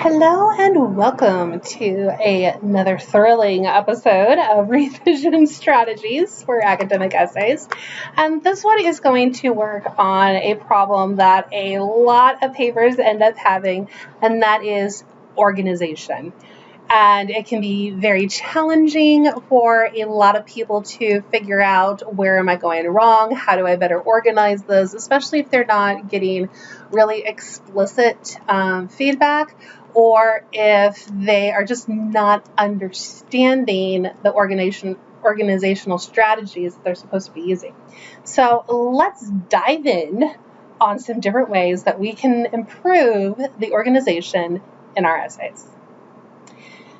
Hello and welcome to another thrilling episode of Revision Strategies for Academic Essays. And this one is going to work on a problem that a lot of papers end up having, and that is organization. And it can be very challenging for a lot of people to figure out, where am I going wrong? How do I better organize this? Especially if they're not getting really explicit feedback, or if they are just not understanding the organizational strategies that they're supposed to be using. So let's dive in on some different ways that we can improve the organization in our essays.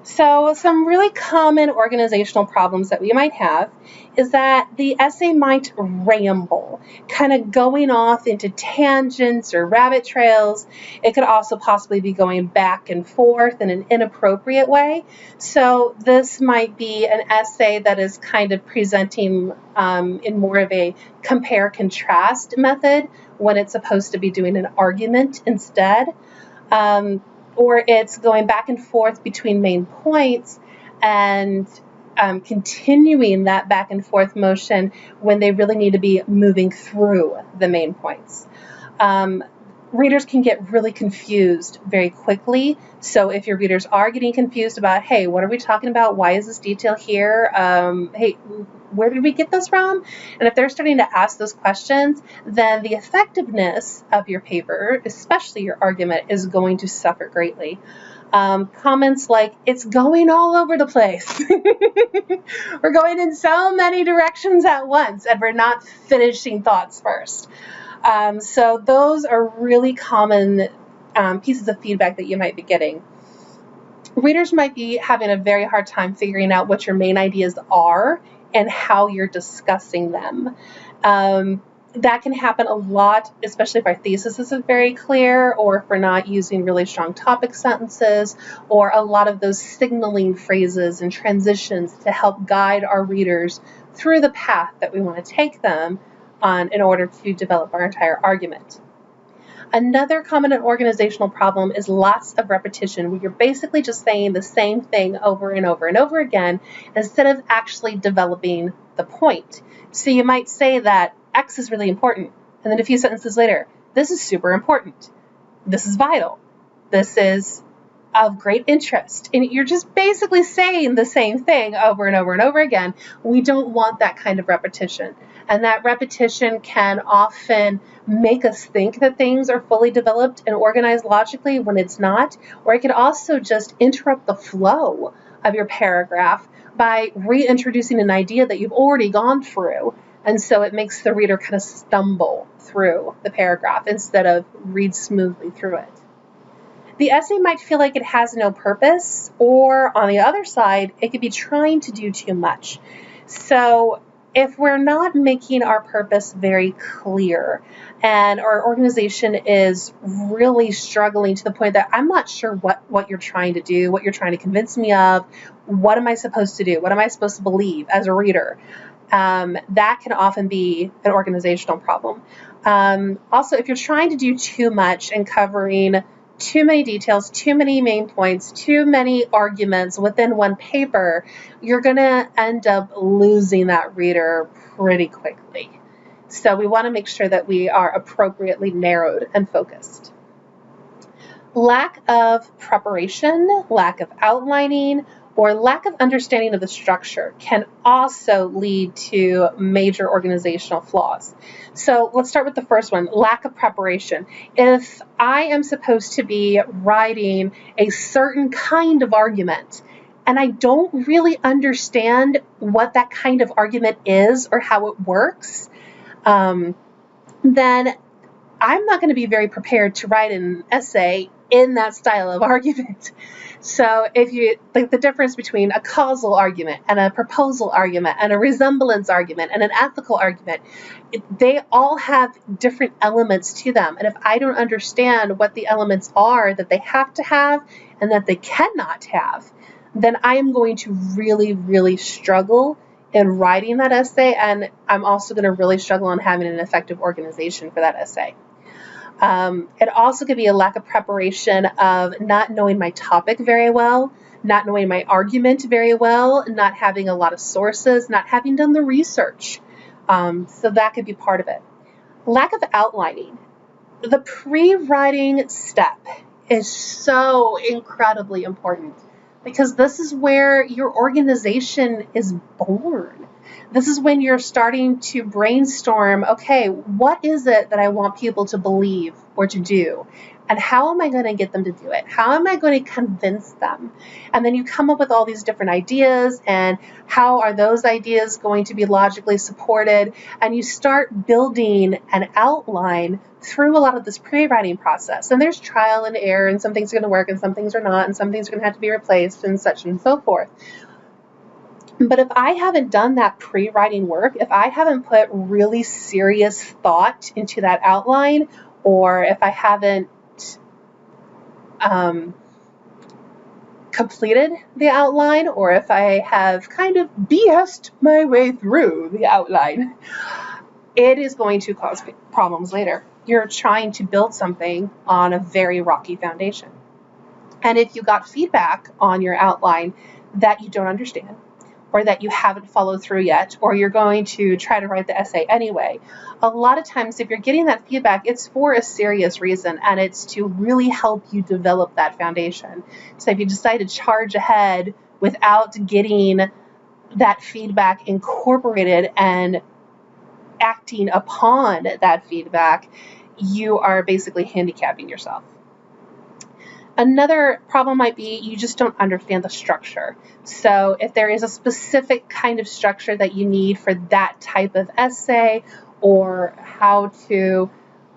So some really common organizational problems that we might have is that the essay might ramble, kind of going off into tangents or rabbit trails. It could also possibly be going back and forth in an inappropriate way. So this might be an essay that is kind of presenting in more of a compare-contrast method when it's supposed to be doing an argument instead. Or it's going back and forth between main points and continuing that back and forth motion when they really need to be moving through the main points. Readers can get really confused very quickly. So if your readers are getting confused about, hey, what are we talking about? Why is this detail here? Hey, where did we get this from? And if they're starting to ask those questions, then the effectiveness of your paper, especially your argument, is going to suffer greatly. Comments like, it's going all over the place. We're going in so many directions at once, and we're not finishing thoughts first. So those are really common pieces of feedback that you might be getting. Readers might be having a very hard time figuring out what your main ideas are and how you're discussing them. That can happen a lot, especially if our thesis isn't very clear, or if we're not using really strong topic sentences, or a lot of those signaling phrases and transitions to help guide our readers through the path that we want to take them on in order to develop our entire argument. Another common organizational problem is lots of repetition, where you're basically just saying the same thing over and over and over again instead of actually developing the point. So you might say that X is really important, and then a few sentences later, this is super important. This is vital. This is of great interest. And you're just basically saying the same thing over and over and over again. We don't want that kind of repetition. And that repetition can often make us think that things are fully developed and organized logically when it's not, or it can also just interrupt the flow of your paragraph by reintroducing an idea that you've already gone through. And so it makes the reader kind of stumble through the paragraph instead of read smoothly through it. The essay might feel like it has no purpose, or on the other side, it could be trying to do too much. So if we're not making our purpose very clear and our organization is really struggling to the point that I'm not sure what you're trying to do, what you're trying to convince me of, what am I supposed to do? What am I supposed to believe as a reader? That can often be an organizational problem. Also, if you're trying to do too much and covering too many details, too many main points, too many arguments within one paper, you're going to end up losing that reader pretty quickly. So we want to make sure that we are appropriately narrowed and focused. Lack of preparation, lack of outlining, or lack of understanding of the structure can also lead to major organizational flaws. So let's start with the first one, lack of preparation. If I am supposed to be writing a certain kind of argument, and I don't really understand what that kind of argument is or how it works, then I'm not going to be very prepared to write an essay in that style of argument. So if you like the difference between a causal argument and a proposal argument and a resemblance argument and an ethical argument, they all have different elements to them. And if I don't understand what the elements are that they have to have and that they cannot have, then I am going to really, really struggle in writing that essay. And I'm also going to really struggle in having an effective organization for that essay. It also could be a lack of preparation of not knowing my topic very well, not knowing my argument very well, not having a lot of sources, not having done the research. So that could be part of it. Lack of outlining. The pre-writing step is so incredibly important because this is where your organization is born. This is when you're starting to brainstorm, okay, what is it that I want people to believe or to do? And how am I going to get them to do it? How am I going to convince them? And then you come up with all these different ideas, and how are those ideas going to be logically supported? And you start building an outline through a lot of this pre-writing process. And there's trial and error, and some things are going to work and some things are not, and some things are going to have to be replaced and such and so forth. But if I haven't done that pre-writing work, if I haven't put really serious thought into that outline, or if I haven't completed the outline, or if I have kind of BS'd my way through the outline, it is going to cause problems later. You're trying to build something on a very rocky foundation. And if you got feedback on your outline that you don't understand, or that you haven't followed through yet, or you're going to try to write the essay anyway, a lot of times if you're getting that feedback, it's for a serious reason, and it's to really help you develop that foundation. So if you decide to charge ahead without getting that feedback incorporated and acting upon that feedback, you are basically handicapping yourself. Another problem might be you just don't understand the structure. So if there is a specific kind of structure that you need for that type of essay, or how to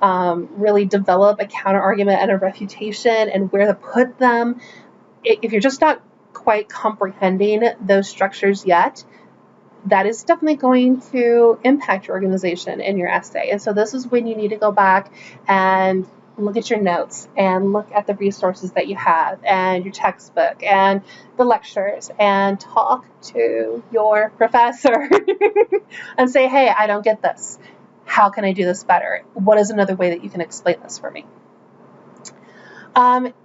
really develop a counter argument and a refutation and where to put them, if you're just not quite comprehending those structures yet, that is definitely going to impact your organization in your essay. And so this is when you need to go back and look at your notes and look at the resources that you have and your textbook and the lectures and talk to your professor and say, hey, I don't get this. How can I do this better? What is another way that you can explain this for me?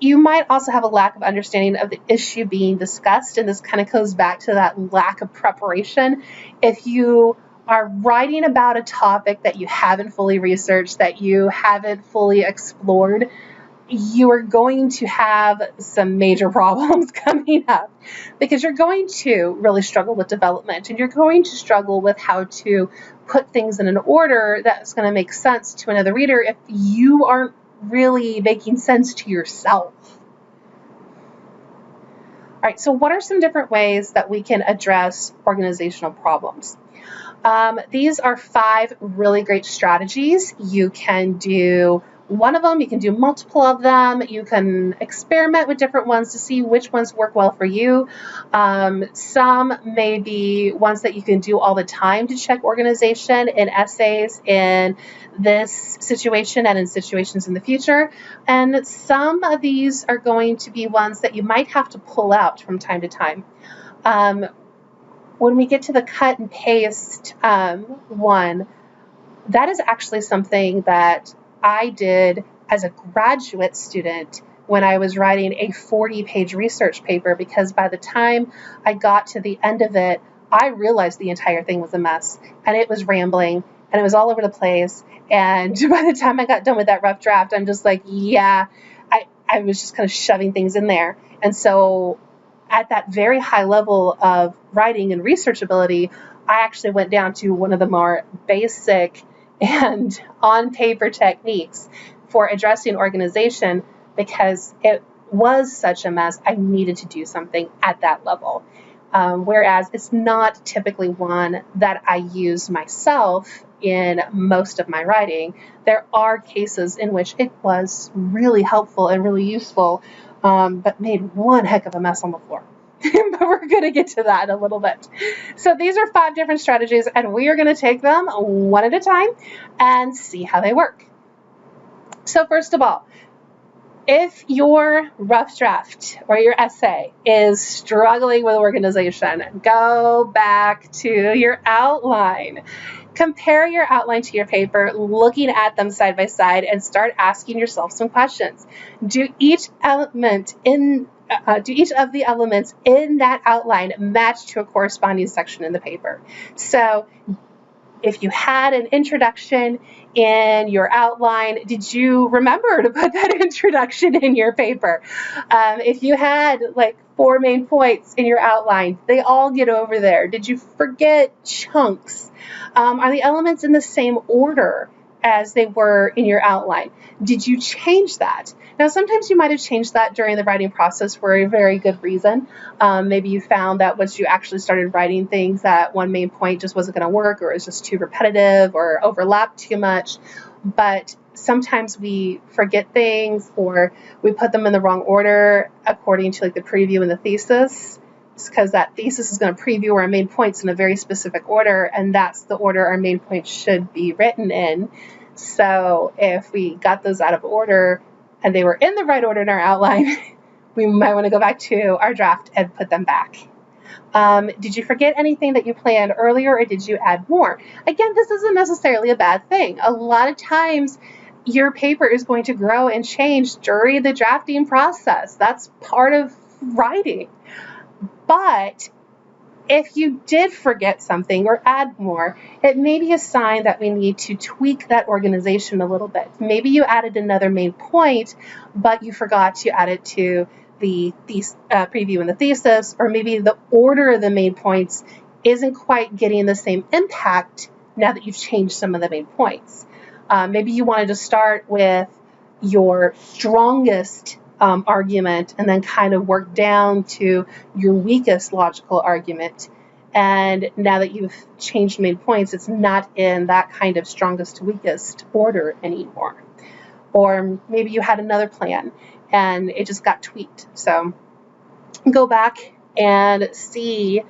You might also have a lack of understanding of the issue being discussed, and this kind of goes back to that lack of preparation. If you are writing about a topic that you haven't fully researched, that you haven't fully explored, you are going to have some major problems coming up, because you're going to really struggle with development, and you're going to struggle with how to put things in an order that's going to make sense to another reader if you aren't really making sense to yourself. All right, so what are some different ways that we can address organizational problems? These are 5 really great strategies. You can do one of them, you can do multiple of them, you can experiment with different ones to see which ones work well for you. Some may be ones that you can do all the time to check organization in essays in this situation and in situations in the future. And some of these are going to be ones that you might have to pull out from time to time. When we get to the cut and paste one, that is actually something that I did as a graduate student when I was writing a 40-page research paper, because by the time I got to the end of it, I realized the entire thing was a mess, and it was rambling, and it was all over the place. And by the time I got done with that rough draft, I'm just like, yeah, I was just kind of shoving things in there. And so at that very high level of writing and research ability, I actually went down to one of the more basic and on-paper techniques for addressing organization, because it was such a mess. I needed to do something at that level. Whereas it's not typically one that I use myself in most of my writing. There are cases in which it was really helpful and really useful, but made one heck of a mess on the floor. But we're going to get to that in a little bit. So these are 5 different strategies, and we are going to take them one at a time and see how they work. So first of all, if your rough draft or your essay is struggling with organization, go back to your outline. Compare your outline to your paper, looking at them side by side, and start asking yourself some questions. Do each of the elements in that outline match to a corresponding section in the paper? So if you had an introduction in your outline, did you remember to put that introduction in your paper? If you had like 4 main points in your outline, they all get over there. Did you forget chunks? Are the elements in the same order as they were in your outline? Did you change that? Now, sometimes you might have changed that during the writing process for a very good reason. Maybe you found that once you actually started writing things that one main point just wasn't going to work, or it was just too repetitive or overlapped too much. But sometimes we forget things, or we put them in the wrong order according to like the preview and the thesis. It's because that thesis is going to preview our main points in a very specific order, and that's the order our main points should be written in. So if we got those out of order and they were in the right order in our outline, we might want to go back to our draft and put them back. Did you forget anything that you planned earlier, or did you add more? Again, this isn't necessarily a bad thing. A lot of times your paper is going to grow and change during the drafting process. That's part of writing. But if you did forget something or add more, it may be a sign that we need to tweak that organization a little bit. Maybe you added another main point, but you forgot to add it to the preview and the thesis, or maybe the order of the main points isn't quite getting the same impact now that you've changed some of the main points. Maybe you wanted to start with your strongest argument and then kind of work down to your weakest logical argument. And now that you've changed main points, it's not in that kind of strongest to weakest order anymore. Or maybe you had another plan and it just got tweaked. So go back and see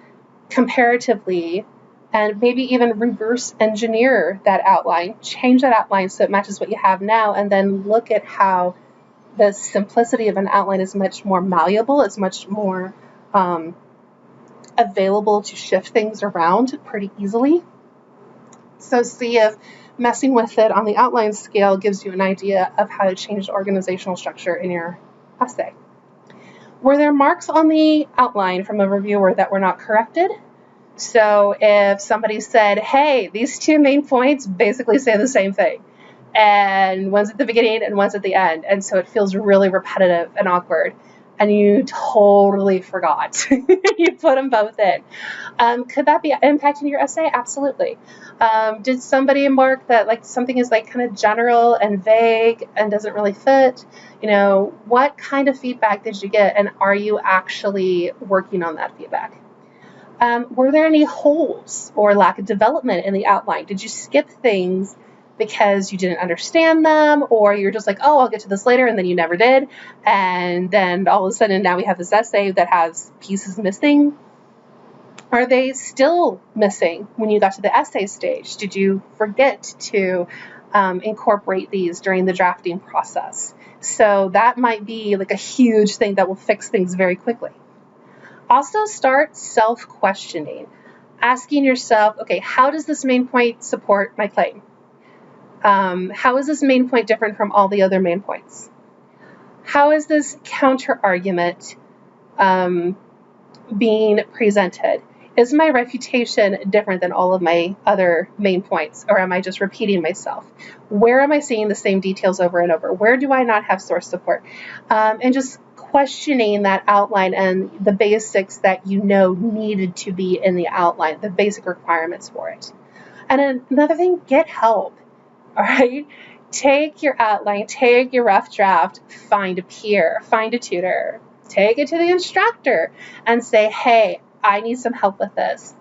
comparatively, and maybe even reverse engineer that outline, change that outline so it matches what you have now, and then look at how the simplicity of an outline is much more malleable, it's much more available to shift things around pretty easily. So see if messing with it on the outline scale gives you an idea of how to change the organizational structure in your essay. Were there marks on the outline from a reviewer that were not corrected? So if somebody said, hey, these 2 main points basically say the same thing, and one's at the beginning and one's at the end, and so it feels really repetitive and awkward, and you totally forgot. You put them both in. Could that be impacting your essay? Absolutely. Did somebody mark that like something is like kind of general and vague and doesn't really fit? What kind of feedback did you get, and are you actually working on that feedback? Were there any holes or lack of development in the outline? Did you skip things because you didn't understand them, or you're just like, oh, I'll get to this later, and then you never did, and then all of a sudden now we have this essay that has pieces missing? Are they still missing when you got to the essay stage? Did you forget to incorporate these during the drafting process? So that might be like a huge thing that will fix things very quickly. Also start self-questioning, asking yourself, okay, how does this main point support my claim? How is this main point different from all the other main points? How is this counter-argument being presented? Is my refutation different than all of my other main points, or am I just repeating myself? Where am I seeing the same details over and over? Where do I not have source support? And just questioning that outline and the basics that you know needed to be in the outline, the basic requirements for it. And another thing, get help. All right, take your outline, take your rough draft, find a peer, find a tutor, take it to the instructor and say, hey, I need some help with this.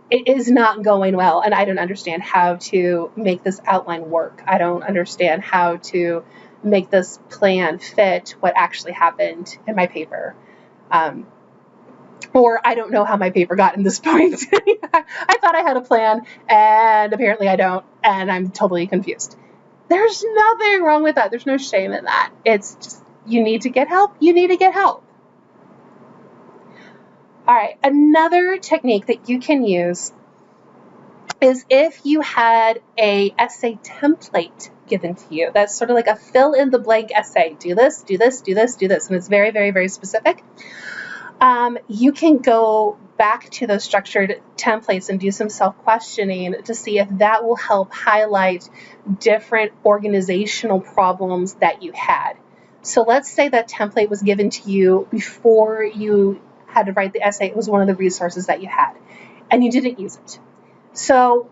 It is not going well, and I don't understand how to make this outline work. I don't understand how to make this plan fit what actually happened in my paper. Or I don't know how my paper got in this point. I thought I had a plan, and apparently I don't, and I'm totally confused. There's nothing wrong with that. There's no shame in that. It's just, you need to get help. You need to get help. All right, another technique that you can use is if you had a essay template given to you. That's sort of like a fill in the blank essay. Do this, do this, do this, do this. And it's very, very, very specific. You can go back to those structured templates and do some self-questioning to see if that will help highlight different organizational problems that you had. So let's say that template was given to you before you had to write the essay. It was one of the resources that you had, and you didn't use it. So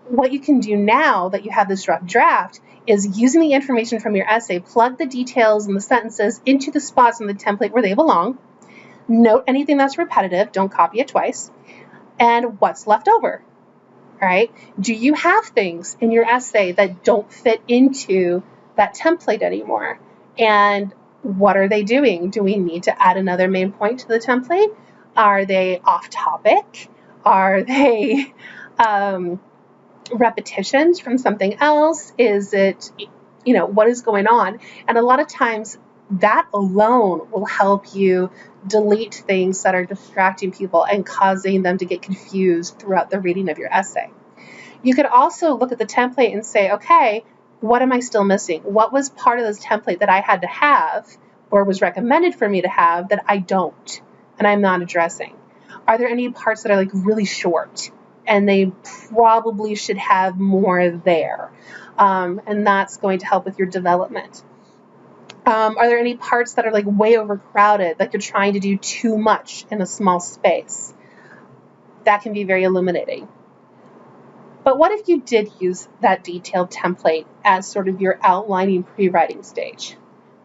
what you can do now that you have this rough draft is, using the information from your essay, plug the details and the sentences into the spots in the template where they belong. Note anything that's repetitive, don't copy it twice, and what's left over. All right? Do you have things in your essay that don't fit into that template anymore? And what are they doing? Do we need to add another main point to the template? Are they off topic? Are they repetitions from something else? Is it, what is going on? And a lot of times that alone will help you delete things that are distracting people and causing them to get confused throughout the reading of your essay. You could also look at the template and say, okay, what am I still missing? What was part of this template that I had to have or was recommended for me to have that I don't and I'm not addressing? Are there any parts that are like really short and they probably should have more there? And that's going to help with your development. Are there any parts that are like way overcrowded, like you're trying to do too much in a small space? That can be very illuminating. But what if you did use that detailed template as sort of your outlining pre-writing stage?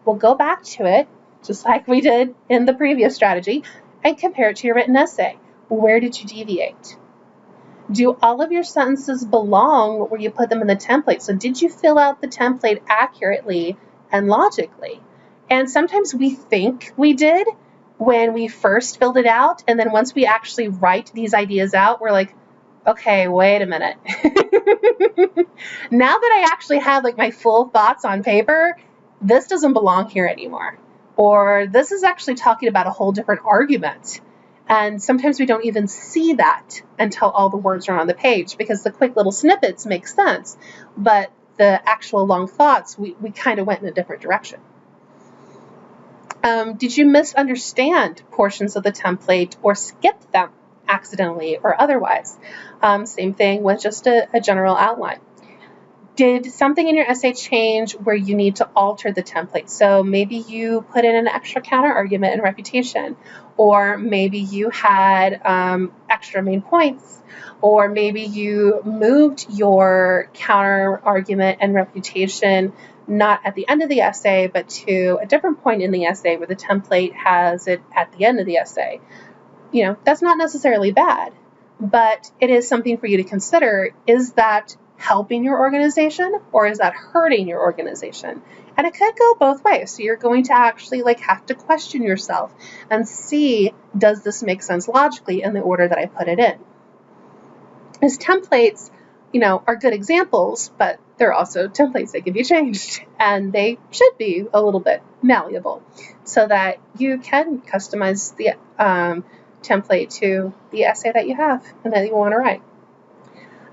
Well, go back to it, just like we did in the previous strategy, and compare it to your written essay. Where did you deviate? Do all of your sentences belong where you put them in the template? So did you fill out the template accurately and logically? And sometimes we think we did when we first filled it out, and then once we actually write these ideas out, we're like, okay, wait a minute. Now that I actually have like my full thoughts on paper, this doesn't belong here anymore. Or this is actually talking about a whole different argument. And sometimes we don't even see that until all the words are on the page, because the quick little snippets make sense, but the actual long thoughts, we kind of went in a different direction. Did you misunderstand portions of the template or skip them accidentally or otherwise? Same thing with just a general outline. Did something in your essay change where you need to alter the template? So maybe you put in an extra counter argument and refutation, or maybe you had extra main points, or maybe you moved your counter argument and refutation not at the end of the essay, but to a different point in the essay where the template has it at the end of the essay. That's not necessarily bad, but it is something for you to consider. Is that helping your organization, or is that hurting your organization? And it could go both ways. So you're going to actually have to question yourself and see, does this make sense logically in the order that I put it in? As templates, are good examples, but they're also templates that can be changed, and they should be a little bit malleable so that you can customize the template to the essay that you have and that you want to write.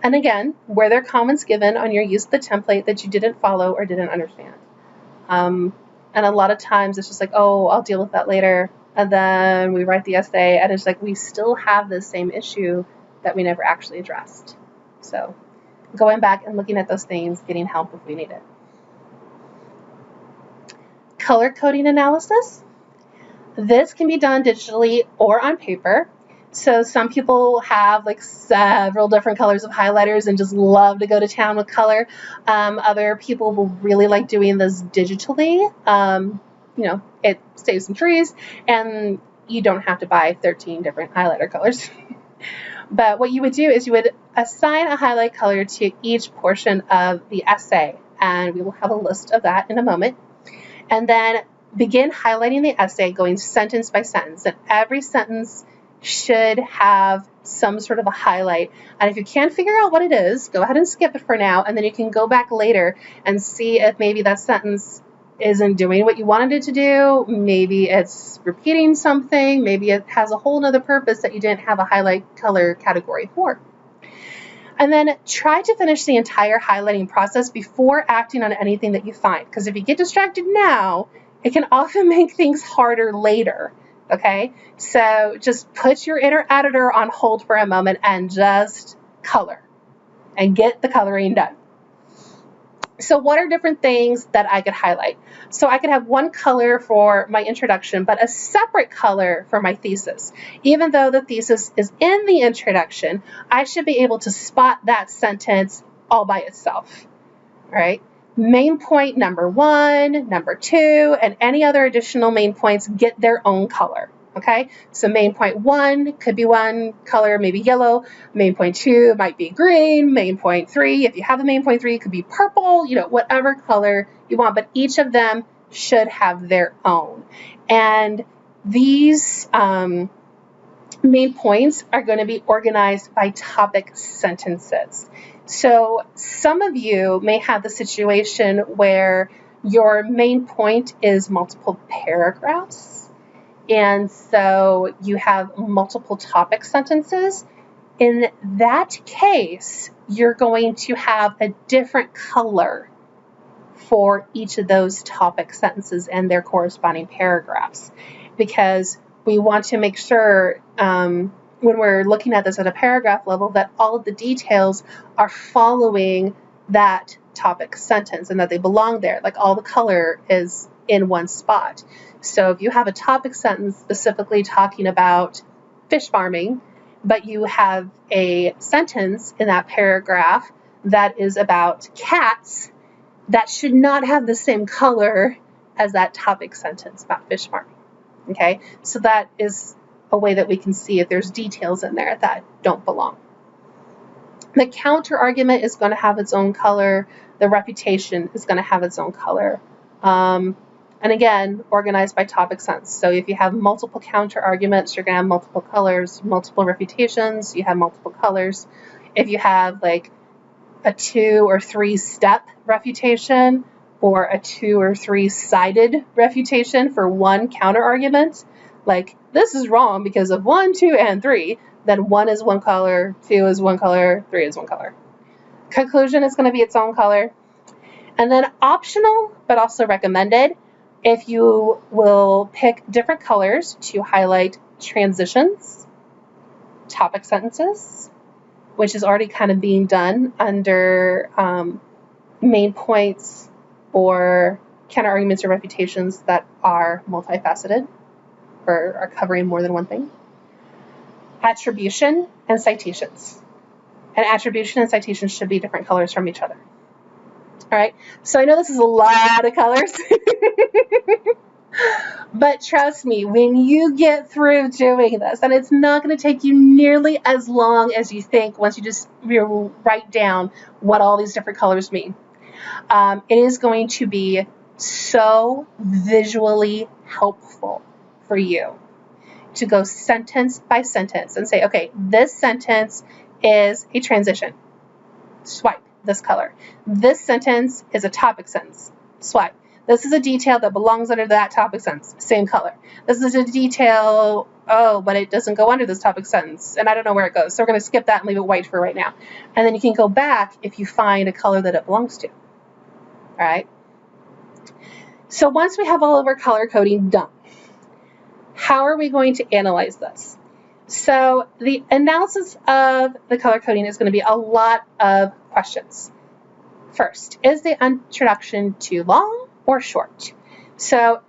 And again, were there comments given on your use of the template that you didn't follow or didn't understand? And a lot of times it's just like, oh, I'll deal with that later. And then we write the essay and it's like we still have the same issue that we never actually addressed. So going back and looking at those things, getting help if we need it. Color coding analysis. This can be done digitally or on paper. So some people have several different colors of highlighters and just love to go to town with color. Other people will really like doing this digitally. It saves some trees and you don't have to buy 13 different highlighter colors. But what you would do is you would assign a highlight color to each portion of the essay, and we will have a list of that in a moment. And then begin highlighting the essay, going sentence by sentence, and every sentence should have some sort of a highlight. And if you can't figure out what it is, go ahead and skip it for now, and then you can go back later and see if maybe that sentence isn't doing what you wanted it to do. Maybe it's repeating something. Maybe it has a whole nother purpose that you didn't have a highlight color category for. And then try to finish the entire highlighting process before acting on anything that you find. Because if you get distracted now, it can often make things harder later. Okay? So just put your inner editor on hold for a moment and just color and get the coloring done. So what are different things that I could highlight? So I could have one color for my introduction, but a separate color for my thesis. Even though the thesis is in the introduction, I should be able to spot that sentence all by itself, all right? Main point number 1, number 2, and any other additional main points get their own color. Okay, so main point 1 could be one color, maybe yellow. Main point 2 might be green. Main point 3, if you have a main point 3, it could be purple, whatever color you want, but each of them should have their own. And these main points are going to be organized by topic sentences. So some of you may have the situation where your main point is multiple paragraphs. And so you have multiple topic sentences. In that case, you're going to have a different color for each of those topic sentences and their corresponding paragraphs, because we want to make sure when we're looking at this at a paragraph level that all of the details are following that topic sentence and that they belong there, like all the color is in one spot. So if you have a topic sentence specifically talking about fish farming, but you have a sentence in that paragraph that is about cats, that should not have the same color as that topic sentence about fish farming. Okay, so that is a way that we can see if there's details in there that don't belong. The counter argument is going to have its own color. The refutation is going to have its own color. And again, organized by topic sense. So if you have multiple counter arguments, you're going to have multiple colors. Multiple refutations, you have multiple colors. If you have like a 2 or 3 step refutation or a 2 or 3 sided refutation for one counter argument, like this is wrong because of 1, 2, and 3, then 1 is one color, 2 is one color, 3 is one color. Conclusion is going to be its own color. And then optional, but also recommended, if you will pick different colors to highlight transitions, topic sentences, which is already kind of being done under main points or counter arguments or refutations that are multifaceted or are covering more than one thing. Attribution and citations. And attribution and citations should be different colors from each other. All right, so I know this is a lot of colors, but trust me, when you get through doing this, and it's not going to take you nearly as long as you think once you write down what all these different colors mean. It is going to be so visually helpful for you to go sentence by sentence and say, okay, this sentence is a transition. Swipe. This color. This sentence is a topic sentence. Swipe. This is a detail that belongs under that topic sentence. Same color. This is a detail, but it doesn't go under this topic sentence, and I don't know where it goes, so we're going to skip that and leave it white for right now. And then you can go back if you find a color that it belongs to. All right? So once we have all of our color coding done, how are we going to analyze this? So the analysis of the color coding is going to be a lot of questions. First, is the introduction too long or short? So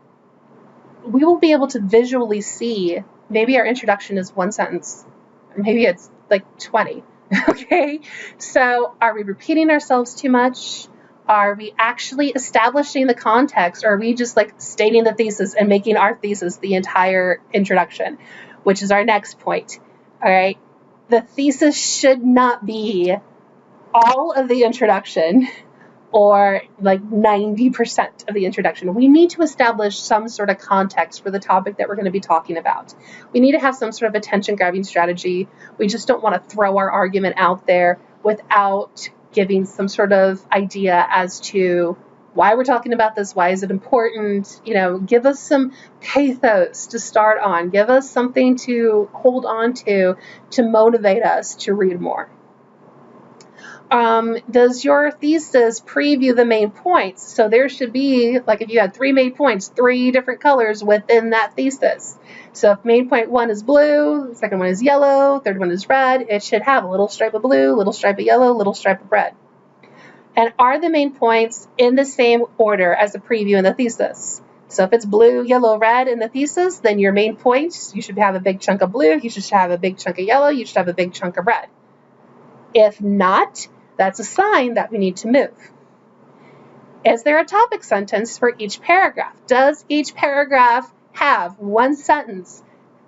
we will be able to visually see maybe our introduction is one sentence, or maybe it's like 20. Okay, so are we repeating ourselves too much? Are we actually establishing the context, or are we just like stating the thesis and making our thesis the entire introduction, which is our next point? All right, the thesis should not be all of the introduction or like 90% of the introduction. We need to establish some sort of context for the topic that we're going to be talking about. We need to have some sort of attention-grabbing strategy. We just don't want to throw our argument out there without giving some sort of idea as to why we're talking about this, why is it important, give us some pathos to start on, give us something to hold on to motivate us to read more. Does your thesis preview the main points? So there should be, like if you had 3 main points, 3 different colors within that thesis. So if main point 1 is blue, the second one is yellow, third one is red, it should have a little stripe of blue, little stripe of yellow, little stripe of red. And are the main points in the same order as the preview in the thesis? So if it's blue, yellow, red in the thesis, then your main points, you should have a big chunk of blue, you should have a big chunk of yellow, you should have a big chunk of red. If not, that's a sign that we need to move. Is there a topic sentence for each paragraph? Does each paragraph have one sentence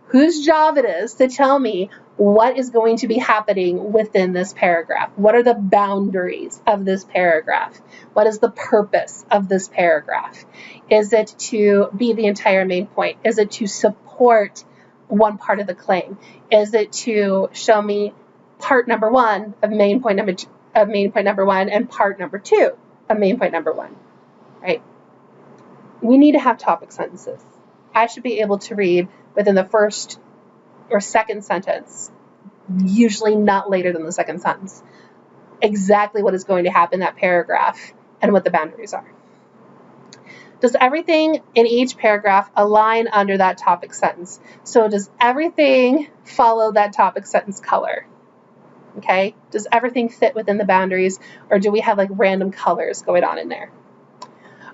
whose job it is to tell me what is going to be happening within this paragraph? What are the boundaries of this paragraph? What is the purpose of this paragraph? Is it to be the entire main point? Is it to support one part of the claim? Is it to show me part number 1 of main point number 1 and part number 2 of main point number 1, right? We need to have topic sentences. I should be able to read within the first or second sentence, usually not later than the second sentence, exactly what is going to happen in that paragraph and what the boundaries are. Does everything in each paragraph align under that topic sentence? So does everything follow that topic sentence color? Okay, does everything fit within the boundaries, or do we have like random colors going on in there?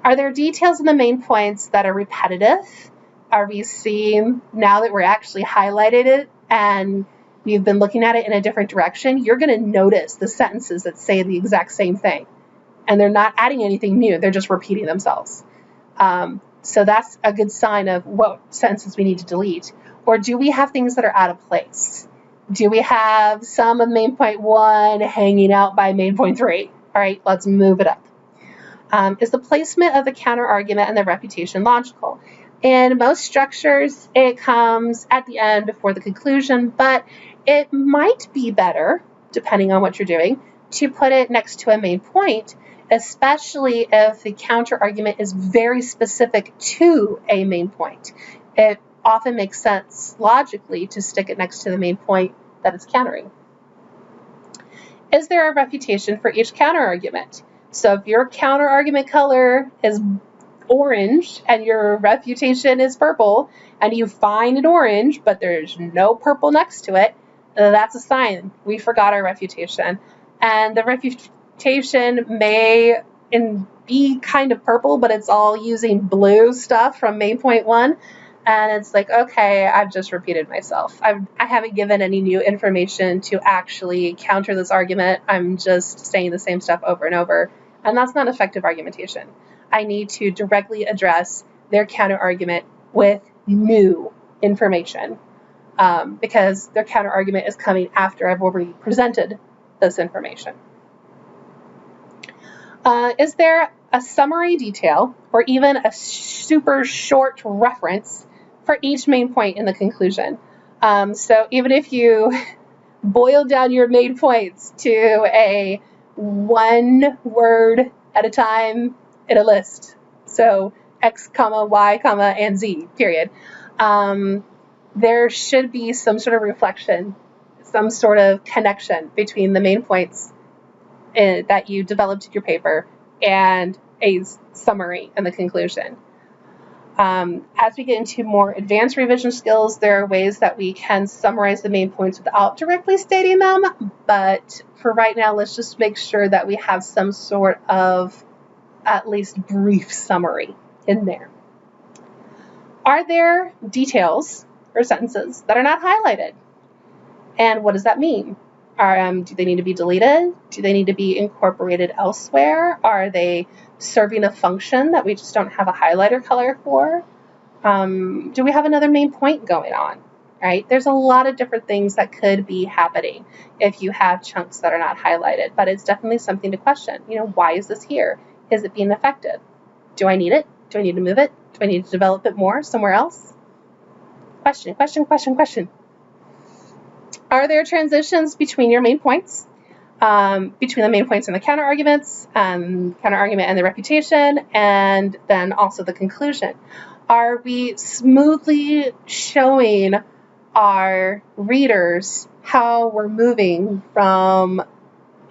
Are there details in the main points that are repetitive? Are we seeing, now that we're actually highlighted it and we've been looking at it in a different direction, you're going to notice the sentences that say the exact same thing, and they're not adding anything new, they're just repeating themselves. So that's a good sign of what sentences we need to delete. Or do we have things that are out of place? Do we have some of main point 1 hanging out by main point 3? All right, let's move it up. Is the placement of the counter argument and the refutation logical? In most structures, it comes at the end before the conclusion, but it might be better, depending on what you're doing, to put it next to a main point, especially if the counter argument is very specific to a main point. It often makes sense logically to stick it next to the main point that it's countering. Is there a refutation for each counter argument? So if your counter argument color is orange and your refutation is purple, and you find an orange but there's no purple next to it, that's a sign we forgot our refutation. And the refutation may be kind of purple, but it's all using blue stuff from main point 1. And it's like, okay, I've just repeated myself. I haven't given any new information to actually counter this argument. I'm just saying the same stuff over and over. And that's not effective argumentation. I need to directly address their counter argument with new information, because their counter argument is coming after I've already presented this information. Is there a summary detail or even a super short reference for each main point in the conclusion? So even if you boil down your main points to a 1 word at a time in a list, so X, comma, Y, comma, and Z, period, there should be some sort of reflection, some sort of connection between the main points that you developed in your paper and a summary and the conclusion. As we get into more advanced revision skills, there are ways that we can summarize the main points without directly stating them, but for right now, let's just make sure that we have some sort of at least brief summary in there. Are there details or sentences that are not highlighted? And what does that mean? Do they need to be deleted? Do they need to be incorporated elsewhere? Are they serving a function that we just don't have a highlighter color for? Do we have another main point going on? Right? There's a lot of different things that could be happening if you have chunks that are not highlighted, but it's definitely something to question. Why is this here? Is it being effective? Do I need it? Do I need to move it? Do I need to develop it more somewhere else? Question, question, question, question. Are there transitions between your main points, between the main points and the counter arguments, counter argument and the refutation, and then also the conclusion? Are we smoothly showing our readers how we're moving from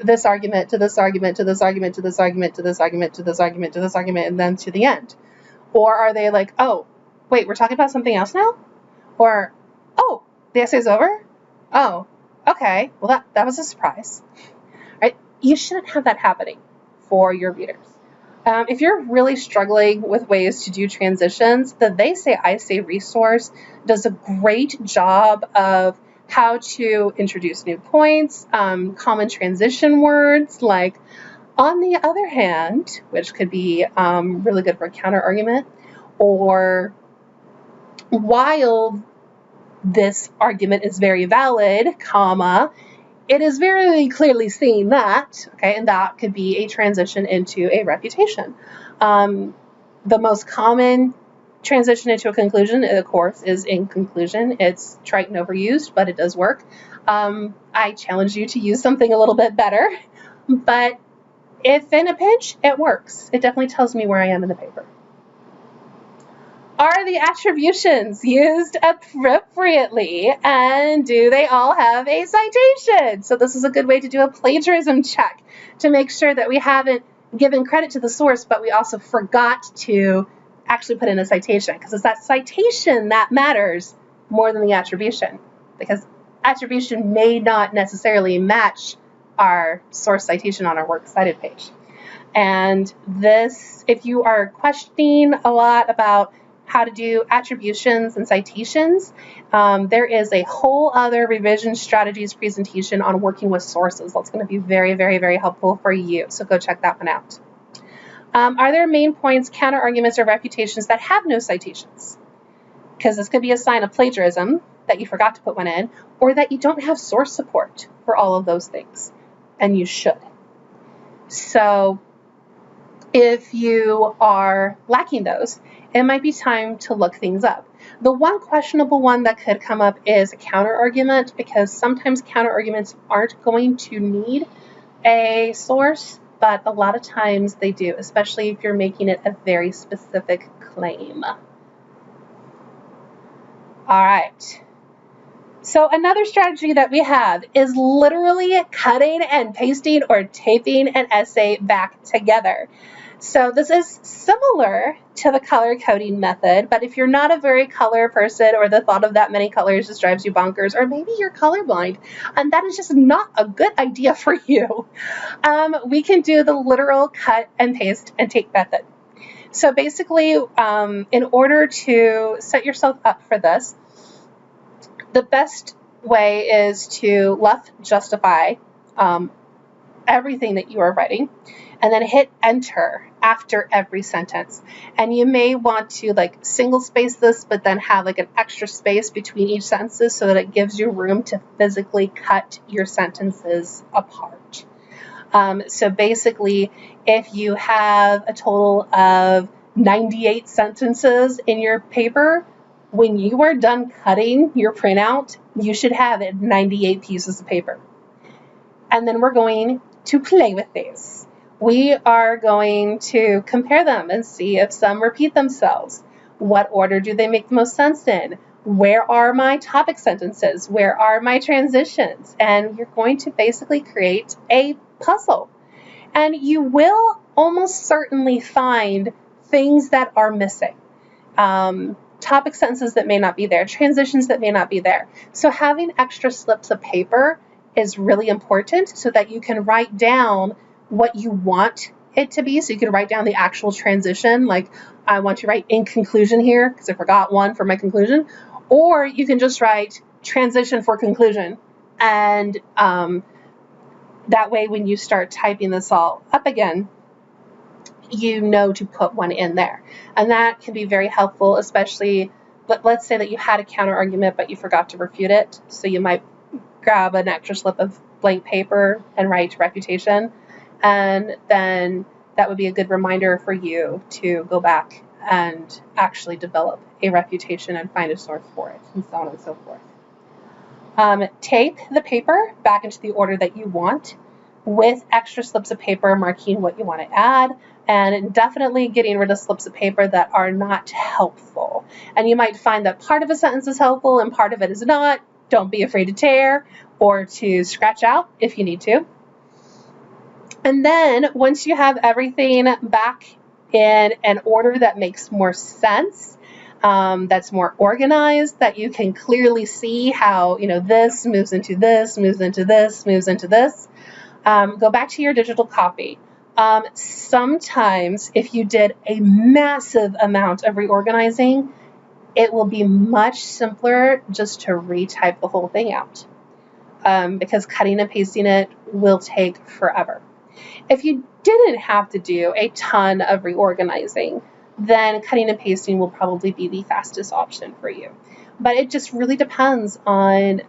this argument to this argument to this argument to this argument to this argument to this argument to this argument and then to the end? Or are they like, oh, wait, we're talking about something else now? Or, oh, the essay's over? Oh, okay, well that was a surprise. Right? You shouldn't have that happening for your readers. If you're really struggling with ways to do transitions, the They Say I Say resource does a great job of how to introduce new points, common transition words like on the other hand, which could be really good for a counter argument, or while this argument is very valid, comma, it is very clearly seen that, okay, and that could be a transition into a refutation. The most common transition into a conclusion, of course, is in conclusion. It's trite and overused, but it does work. I challenge you to use something a little bit better, but if in a pinch, it works. It definitely tells me where I am in the paper. Are the attributions used appropriately, and do they all have a citation? So this is a good way to do a plagiarism check to make sure that we haven't given credit to the source, but we also forgot to actually put in a citation, because it's that citation that matters more than the attribution, because attribution may not necessarily match our source citation on our works cited page. And this, if you are questioning a lot about how to do attributions and citations, there is a whole other revision strategies presentation on working with sources. That's going to be very, very, very helpful for you. So go check that one out. Are there main points, counter arguments, or refutations that have no citations? Because this could be a sign of plagiarism that you forgot to put one in, or that you don't have source support for all of those things, and you should. So if you are lacking those, it might be time to look things up. The one questionable one that could come up is a counter argument, because sometimes counter arguments aren't going to need a source, but a lot of times they do, especially if you're making it a very specific claim. All right. So another strategy that we have is literally cutting and pasting or taping an essay back together. So this is similar to the color coding method, but if you're not a very color person, or the thought of that many colors just drives you bonkers, or maybe you're colorblind and that is just not a good idea for you, we can do the literal cut and paste and tape method. So basically, in order to set yourself up for this, the best way is to left justify everything that you are writing, and then hit enter after every sentence. And you may want to like single space this, but then have like an extra space between each sentences so that it gives you room to physically cut your sentences apart. So basically, if you have a total of 98 sentences in your paper, when you are done cutting your printout, you should have 98 pieces of paper. And then we're going to play with these. We are going to compare them and see if some repeat themselves. What order do they make the most sense in? Where are my topic sentences? Where are my transitions? And you're going to basically create a puzzle. And you will almost certainly find things that are missing. Topic sentences that may not be there, transitions that may not be there. So having extra slips of paper is really important so that you can write down what you want it to be. So you can write down the actual transition, like I want to write in conclusion here because I forgot one for my conclusion, or you can just write transition for conclusion. And that way when you start typing this all up again, you know to put one in there. And that can be very helpful, especially, let's say that you had a counter argument, but you forgot to refute it. So you might grab an extra slip of blank paper and write refutation. And then that would be a good reminder for you to go back and actually develop a refutation and find a source for it, and so on and so forth. Tape the paper back into the order that you want, with extra slips of paper marking what you want to add, and definitely getting rid of slips of paper that are not helpful. And you might find that part of a sentence is helpful and part of it is not. Don't be afraid to tear or to scratch out if you need to. And then once you have everything back in an order that makes more sense, that's more organized, that you can clearly see how, this moves into this, moves into this, moves into this, go back to your digital copy. Sometimes if you did a massive amount of reorganizing, it will be much simpler just to retype the whole thing out, because cutting and pasting it will take forever. If you didn't have to do a ton of reorganizing, then cutting and pasting will probably be the fastest option for you. But it just really depends on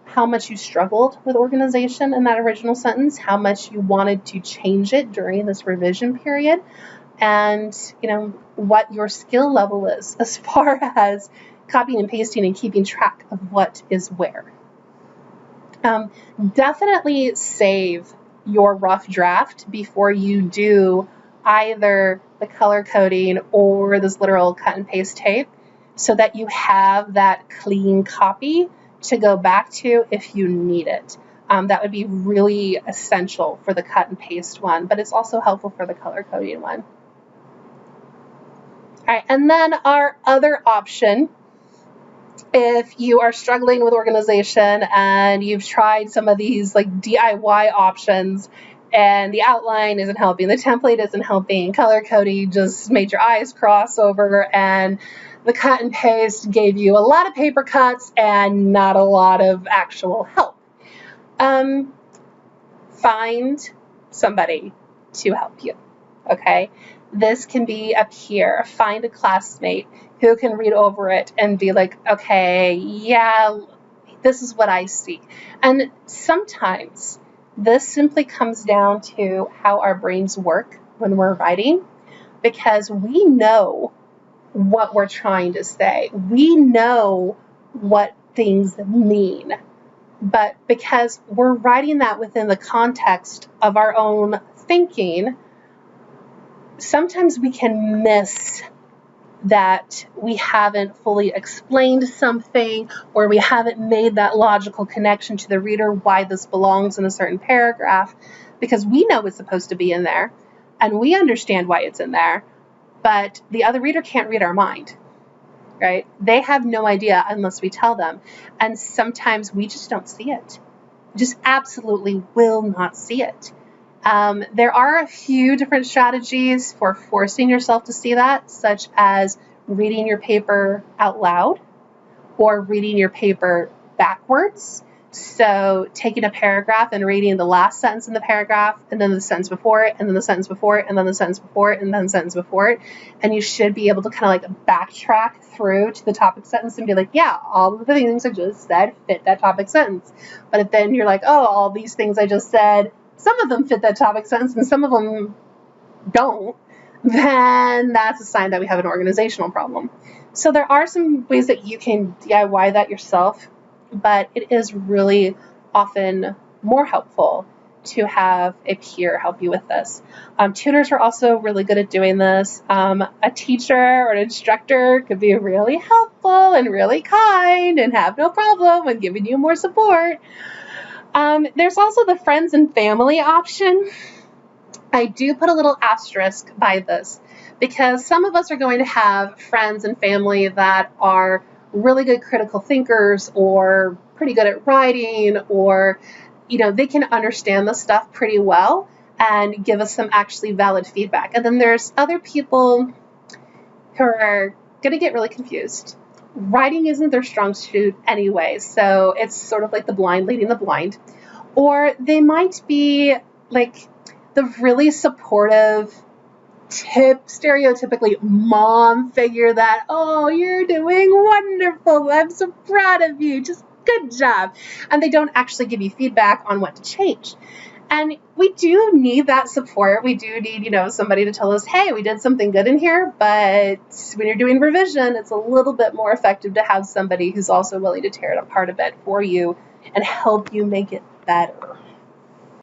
how much you struggled with organization in that original sentence, how much you wanted to change it during this revision period, and what your skill level is as far as copying and pasting and keeping track of what is where. Definitely save your rough draft before you do either the color coding or this literal cut and paste tape, so that you have that clean copy to go back to if you need it. That would be really essential for the cut and paste one, but it's also helpful for the color coding one. All right, and then our other option, if you are struggling with organization and you've tried some of these like DIY options and the outline isn't helping, the template isn't helping, color coding just made your eyes cross over, and the cut and paste gave you a lot of paper cuts and not a lot of actual help, find somebody to help you, okay? This can be a peer, find a classmate who can read over it and be like, okay, yeah, this is what I see. And sometimes this simply comes down to how our brains work when we're writing, because we know what we're trying to say. We know what things mean. But because we're writing that within the context of our own thinking, sometimes we can miss that we haven't fully explained something, or we haven't made that logical connection to the reader why this belongs in a certain paragraph, because we know it's supposed to be in there and we understand why it's in there, but the other reader can't read our mind, right? They have no idea unless we tell them. And sometimes we just don't see it. Just absolutely will not see it. There are a few different strategies for forcing yourself to see that, such as reading your paper out loud or reading your paper backwards. So taking a paragraph and reading the last sentence in the paragraph, and then the sentence before it, and then the sentence before it, and then the sentence before it, and then the sentence before it. And you should be able to kind of like backtrack through to the topic sentence and be like, yeah, all of the things I just said fit that topic sentence. But if then you're like, oh, all these things I just said, some of them fit that topic sentence and some of them don't, then that's a sign that we have an organizational problem. So there are some ways that you can DIY that yourself, but it is really often more helpful to have a peer help you with this. Tutors are also really good at doing this. A teacher or an instructor could be really helpful and really kind and have no problem with giving you more support. There's also the friends and family option. I do put a little asterisk by this because some of us are going to have friends and family that are really good critical thinkers or pretty good at writing, or they can understand the stuff pretty well and give us some actually valid feedback. And then there's other people who are going to get really confused. Writing isn't their strong suit anyway, so it's sort of like the blind leading the blind. Or they might be like the really supportive, stereotypically mom figure that, oh, you're doing wonderful, I'm so proud of you, just good job. And they don't actually give you feedback on what to change. And we do need that support. We do need, somebody to tell us, hey, we did something good in here, but when you're doing revision, it's a little bit more effective to have somebody who's also willing to tear it apart a bit for you and help you make it better.